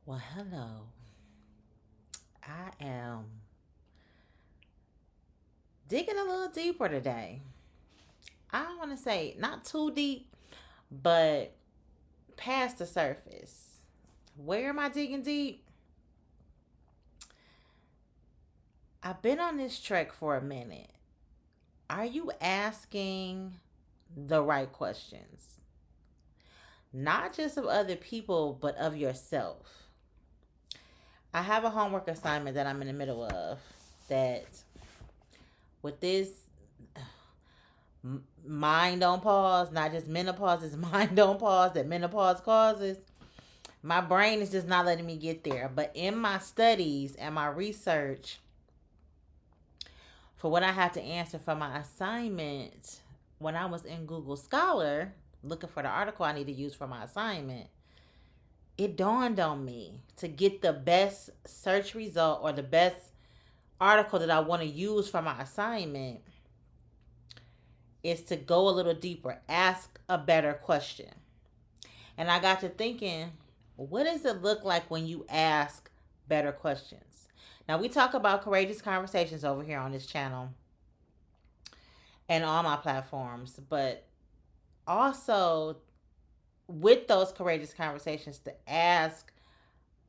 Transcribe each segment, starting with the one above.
Well, hello. I am digging a little deeper today. I don't want to say not too deep, but past the surface. Where am I digging deep? I've been on this trek for a minute. Are you asking the right questions? Not just of other people, but of yourself. I have a homework assignment that I'm in the middle of that with this mind on pause, not just menopause, it's mind on pause that menopause causes. My brain is just not letting me get there. But in my studies and my research for what I have to answer for my assignment, when I was in Google Scholar looking for the article I need to use for my assignment, it dawned on me to get the best search result or the best article that I want to use for my assignment is to go a little deeper, ask a better question. And I got to thinking, what does it look like when you ask better questions? Now, we talk about courageous conversations over here on this channel and all my platforms, but also with those courageous conversations to ask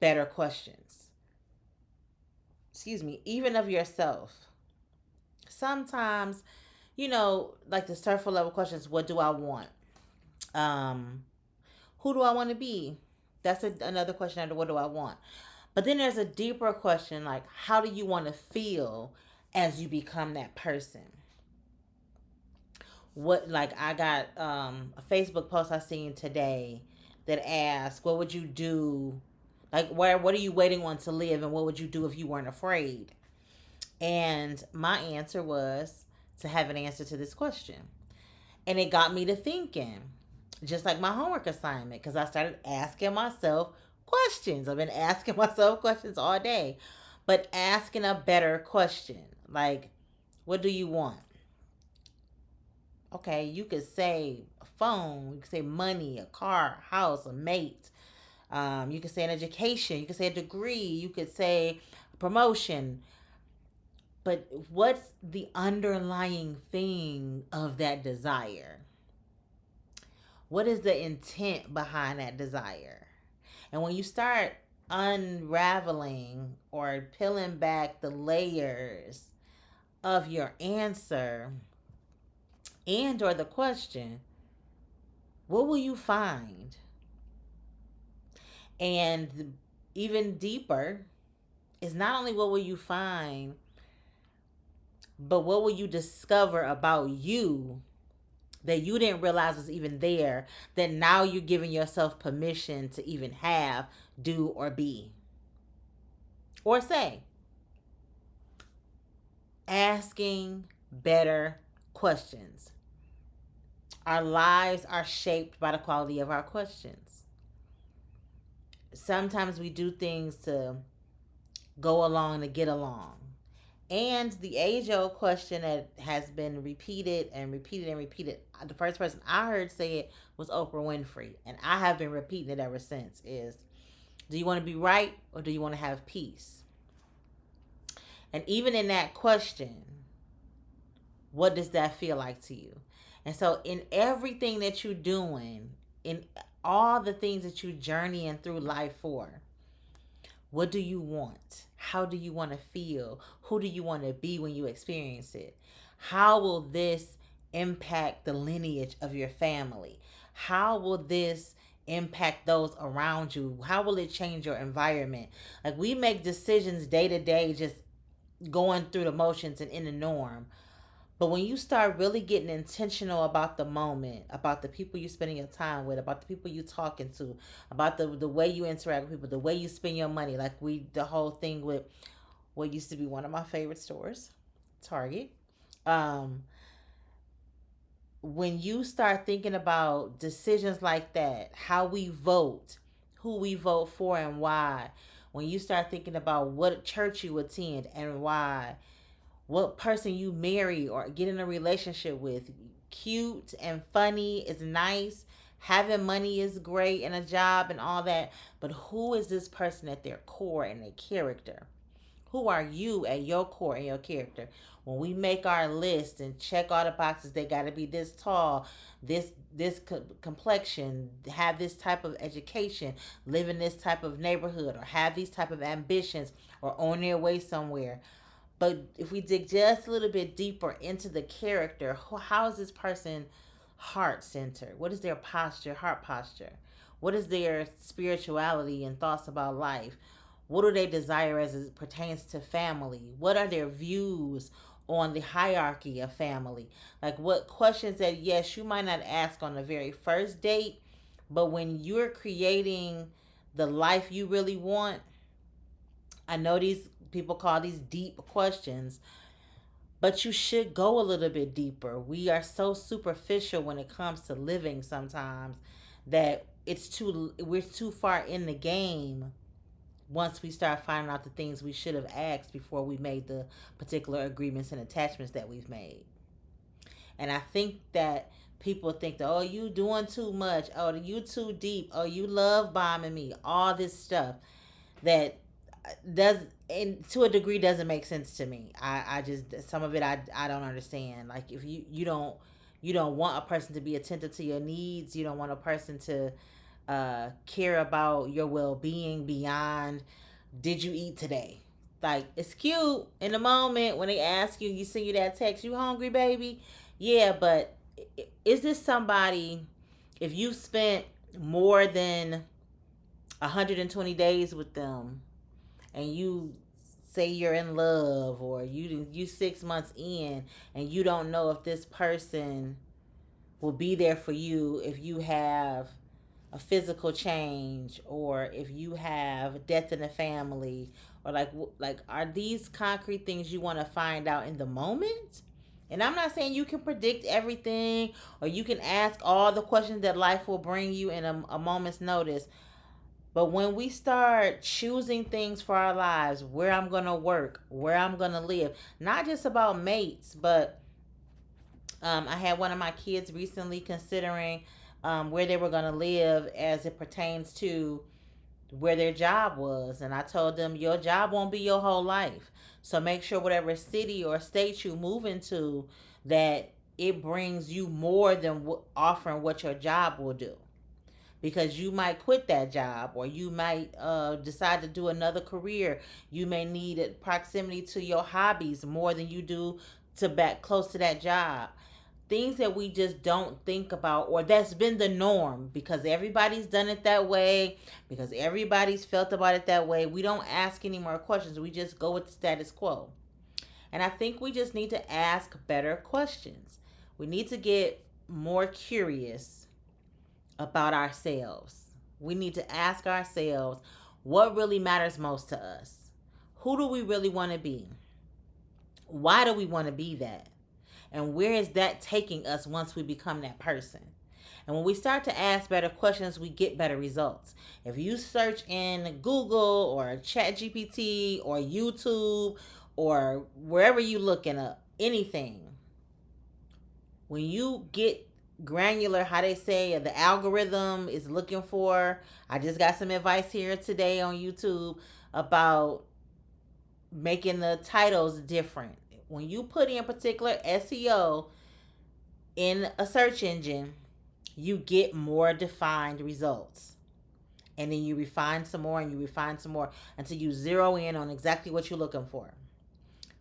better questions. Excuse me, even of yourself. Sometimes, like the surface level questions, what do I want? Um, who do I want to be? That's another question under what do I want? But then there's a deeper question like, how do you want to feel as you become that person? What, like, I got a Facebook post I seen today that asked, what would you do? Like, what are you waiting on to live, and what would you do if you weren't afraid? And my answer was to have an answer to this question. And it got me to thinking, just like my homework assignment, because I started asking myself questions. I've been asking myself questions all day, but asking a better question. Like, what do you want? Okay, you could say a phone, you could say money, a car, a house, a mate. You could say an education, you could say a degree, you could say a promotion. But what's the underlying thing of that desire? What is the intent behind that desire? And when you start unraveling or peeling back the layers of your answer and or the question, what will you find? And even deeper is not only what will you find, but what will you discover about you that you didn't realize was even there, that now you're giving yourself permission to even have, do, or be, or say. Asking better questions. Our lives are shaped by the quality of our questions. Sometimes we do things to go along to get along. And the age old question that has been repeated and repeated and repeated, the first person I heard say it was Oprah Winfrey. And I have been repeating it ever since is, do you want to be right or do you want to have peace? And even in that question, what does that feel like to you? And so, in everything that you're doing, in all the things that you're journeying through life for, what do you want? How do you want to feel? Who do you want to be when you experience it? How will this impact the lineage of your family? How will this impact those around you? How will it change your environment? Like, we make decisions day to day, just going through the motions and in the norm. But when you start really getting intentional about the moment, about the people you're spending your time with, about the people you're talking to, about the way you interact with people, the way you spend your money, like the whole thing with what used to be one of my favorite stores, Target. Um, when you start thinking about decisions like that, how we vote, who we vote for, and why, when you start thinking about what church you attend and why, what person you marry or get in a relationship with, cute and funny is nice, having money is great and a job and all that, but who is this person at their core and their character? Who are you at your core and your character? When we make our list and check all the boxes, they got to be this tall, this complexion, have this type of education, live in this type of neighborhood, or have these type of ambitions, or on their way somewhere. But if we dig just a little bit deeper into the character, how is this person heart centered? What is their posture, heart posture? What is their spirituality and thoughts about life? What do they desire as it pertains to family? What are their views on the hierarchy of family? Like, what questions that, yes, you might not ask on the very first date, but when you're creating the life you really want, I know these people call these deep questions, but you should go a little bit deeper. We are so superficial when it comes to living sometimes that we're too far in the game once we start finding out the things we should have asked before we made the particular agreements and attachments that we've made. And I think that people think that, oh, you doing too much, oh, you too deep, oh, you love bombing me, all this stuff that does, and to a degree, doesn't make sense to me. I just, some of it I don't understand. Like, if you don't want a person to be attentive to your needs, you don't want a person to care about your well-being beyond, did you eat today? Like, it's cute in the moment when they ask you, you send you that text, you hungry, baby? Yeah, but is this somebody, if you spent more than 120 days with them, and you say you're in love, or you 6 months in, and you don't know if this person will be there for you if you have a physical change, or if you have death in the family, or like are these concrete things you want to find out in the moment? And I'm not saying you can predict everything, or you can ask all the questions that life will bring you in a moment's notice. But when we start choosing things for our lives, where I'm going to work, where I'm going to live, not just about mates, but I had one of my kids recently considering where they were going to live as it pertains to where their job was. And I told them, your job won't be your whole life. So make sure whatever city or state you move into, that it brings you more than offering what your job will do, because you might quit that job, or you might decide to do another career. You may need proximity to your hobbies more than you do to back close to that job. Things that we just don't think about, or that's been the norm because everybody's done it that way, because everybody's felt about it that way. We don't ask any more questions. We just go with the status quo. And I think we just need to ask better questions. We need to get more curious about ourselves. We need to ask ourselves, what really matters most to us? Who do we really want to be? Why do we want to be that? And where is that taking us once we become that person? And when we start to ask better questions, we get better results. If you search in Google or ChatGPT or YouTube or wherever you looking up anything, when you get granular, how they say the algorithm is looking for, I just got some advice here today on YouTube about making the titles different. When you put in particular SEO in a search engine, you get more defined results. And then you refine some more, and you refine some more until you zero in on exactly what you're looking for.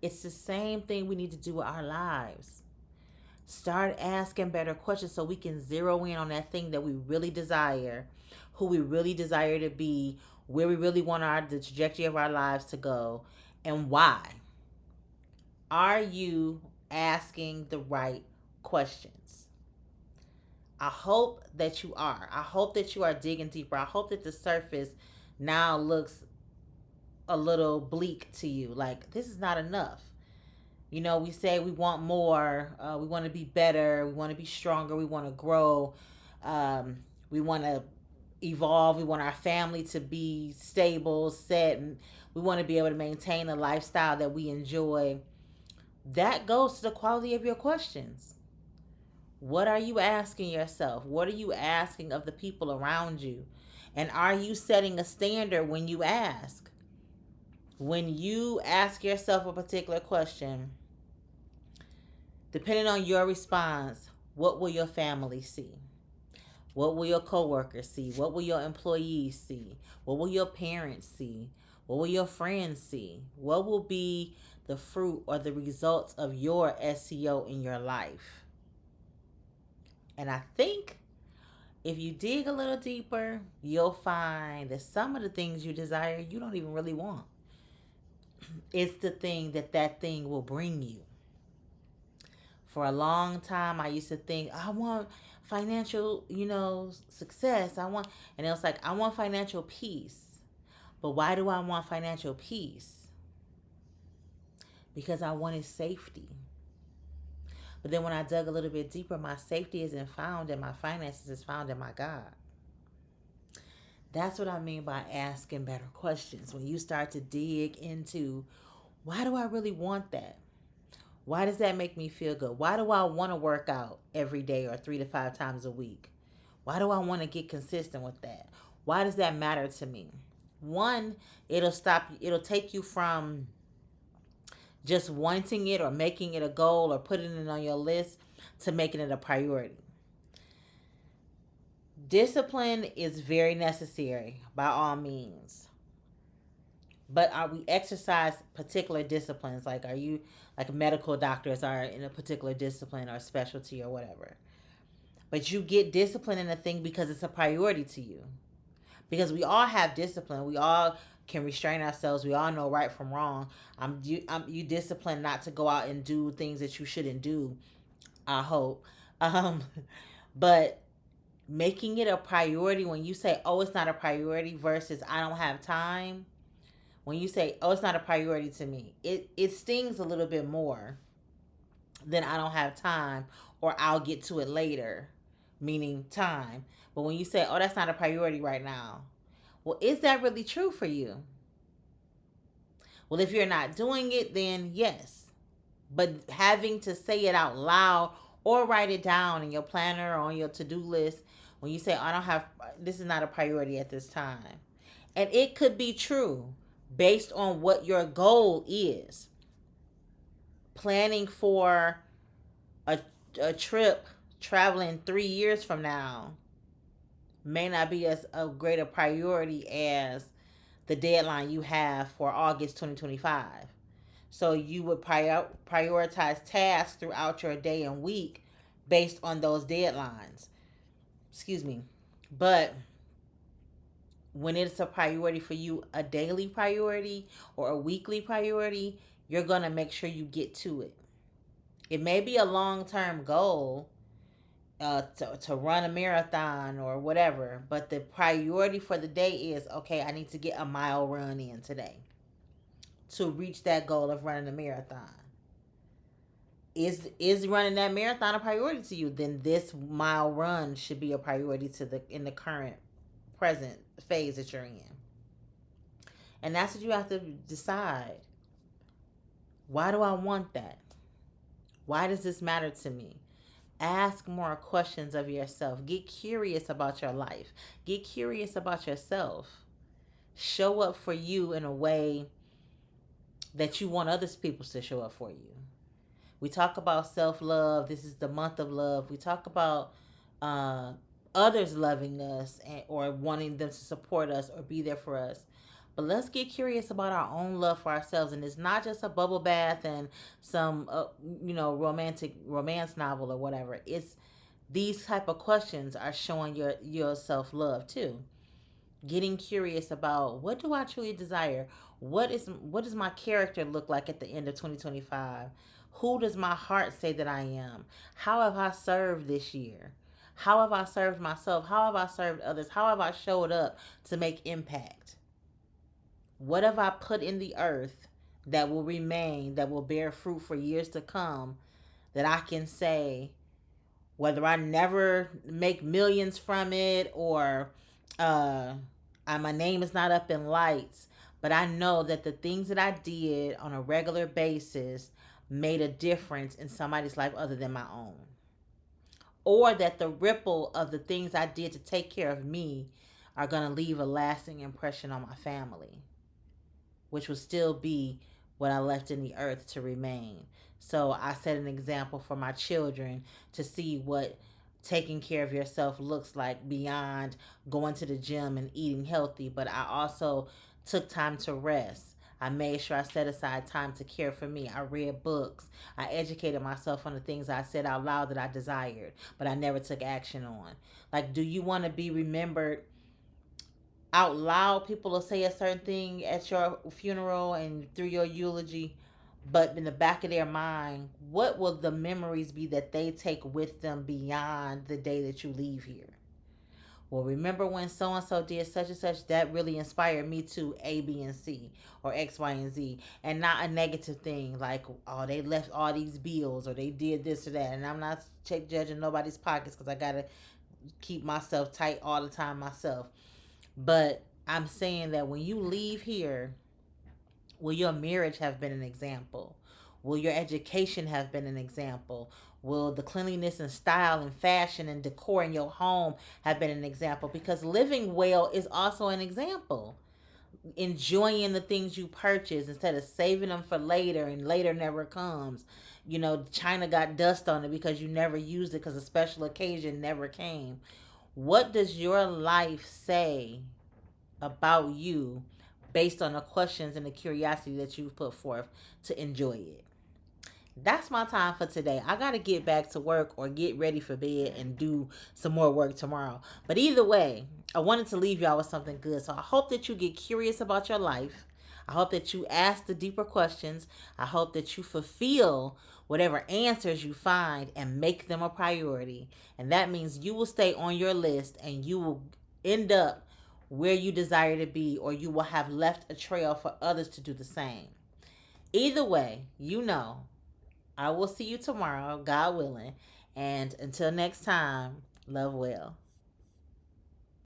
It's the same thing we need to do with our lives. Start asking better questions so we can zero in on that thing that we really desire, who we really desire to be, where we really want the trajectory of our lives to go, and why. Are you asking the right questions? I hope that you are. I hope that you are digging deeper. I hope that the surface now looks a little bleak to you. Like, this is not enough. You know, we say we want more. We want to be better. We want to be stronger. We want to grow. We want to evolve. We want our family to be stable, set, and we want to be able to maintain a lifestyle that we enjoy. That goes to the quality of your questions. What are you asking yourself? What are you asking of the people around you? And are you setting a standard when you ask? When you ask yourself a particular question, depending on your response, what will your family see? What will your coworkers see? What will your employees see? What will your parents see? What will your friends see? What will be the fruit or the results of your SEO in your life? And I think if you dig a little deeper, you'll find that some of the things you desire, you don't even really want. It's the thing that thing will bring you. For a long time, I used to think, I want financial, success. And it was like, I want financial peace. But why do I want financial peace? Because I wanted safety. But then when I dug a little bit deeper, my safety isn't found in my finances, it's found in my God. That's what I mean by asking better questions. When you start to dig into, why do I really want that? Why does that make me feel good? Why do I want to work out every day or 3 to 5 times a week? Why do I want to get consistent with that? Why does that matter to me? One, it'll take you from just wanting it or making it a goal or putting it on your list to making it a priority. Discipline is very necessary by all means. But are we exercise particular disciplines? Like, are you like medical doctors are in a particular discipline or specialty or whatever? But you get discipline in a thing because it's a priority to you. Because we all have discipline. We all can restrain ourselves. We all know right from wrong. You disciplined not to go out and do things that you shouldn't do. I hope. Um, but making it a priority, when you say, "Oh, it's not a priority," versus "I don't have time." When you say, "Oh, it's not a priority to me," it stings a little bit more than "I don't have time" or "I'll get to it later," meaning time. But when you say, "Oh, that's not a priority right now," well, is that really true for you? Well, if you're not doing it, then yes. But having to say it out loud or write it down in your planner or on your to-do list, when you say, "I don't have, this is not a priority at this time." And it could be true based on what your goal is. Planning for a, a trip traveling 3 years from now may not be as a greater priority as the deadline you have for August 2025. So you would prioritize tasks throughout your day and week based on those deadlines. Excuse me. But when it's a priority for you, a daily priority or a weekly priority, you're going to make sure you get to it. It may be a long-term goal, to run a marathon or whatever, but the priority for the day is, okay, I need to get a mile run in today to reach that goal of running a marathon. Is running that marathon a priority to you? Then this mile run should be a priority in the current present phase that you're in. And that's what you have to decide. Why do I want that? Why does this matter to me? Ask more questions of yourself. Get curious about your life. Get curious about yourself. Show up for you in a way that you want other people to show up for you. We talk about self-love. This is the month of love. We talk about others loving us or wanting them to support us or be there for us. But let's get curious about our own love for ourselves. And it's not just a bubble bath and some, romantic romance novel or whatever. It's these type of questions are showing your self-love too. Getting curious about, what do I truly desire? What does my character look like at the end of 2025? Who does my heart say that I am? How have I served this year? How have I served myself? How have I served others? How have I showed up to make impact? What have I put in the earth that will remain, that will bear fruit for years to come, that I can say, whether I never make millions from it or my name is not up in lights, but I know that the things that I did on a regular basis made a difference in somebody's life other than my own. or that the ripple of the things I did to take care of me are going to leave a lasting impression on my family, which will still be what I left in the earth to remain. So I set an example for my children to see what taking care of yourself looks like beyond going to the gym and eating healthy. But I also took time to rest. I made sure I set aside time to care for me. I read books. I educated myself on the things I said out loud that I desired, but I never took action on. Like, do you want to be remembered out loud? People will say a certain thing at your funeral and through your eulogy, but in the back of their mind, what will the memories be that they take with them beyond the day that you leave here? Well, remember when so and so did such and such, that really inspired me to A, B, and C, or X, Y, and Z, and not a negative thing like, oh, they left all these bills or they did this or that. And I'm not judging nobody's pockets because I gotta keep myself tight all the time myself. But I'm saying that when you leave here, will your marriage have been an example? Will your education have been an example? Will the cleanliness and style and fashion and decor in your home have been an example? Because living well is also an example. Enjoying the things you purchase instead of saving them for later, and later never comes. You know, China got dust on it because you never used it because a special occasion never came. What does your life say about you based on the questions and the curiosity that you've put forth to enjoy it? That's my time for today. I got to get back to work or get ready for bed and do some more work tomorrow. But either way, I wanted to leave y'all with something good. So I hope that you get curious about your life. I hope that you ask the deeper questions. I hope that you fulfill whatever answers you find and make them a priority. And that means you will stay on your list and you will end up where you desire to be, or you will have left a trail for others to do the same. Either way, you know, I will see you tomorrow, God willing. And until next time, love well.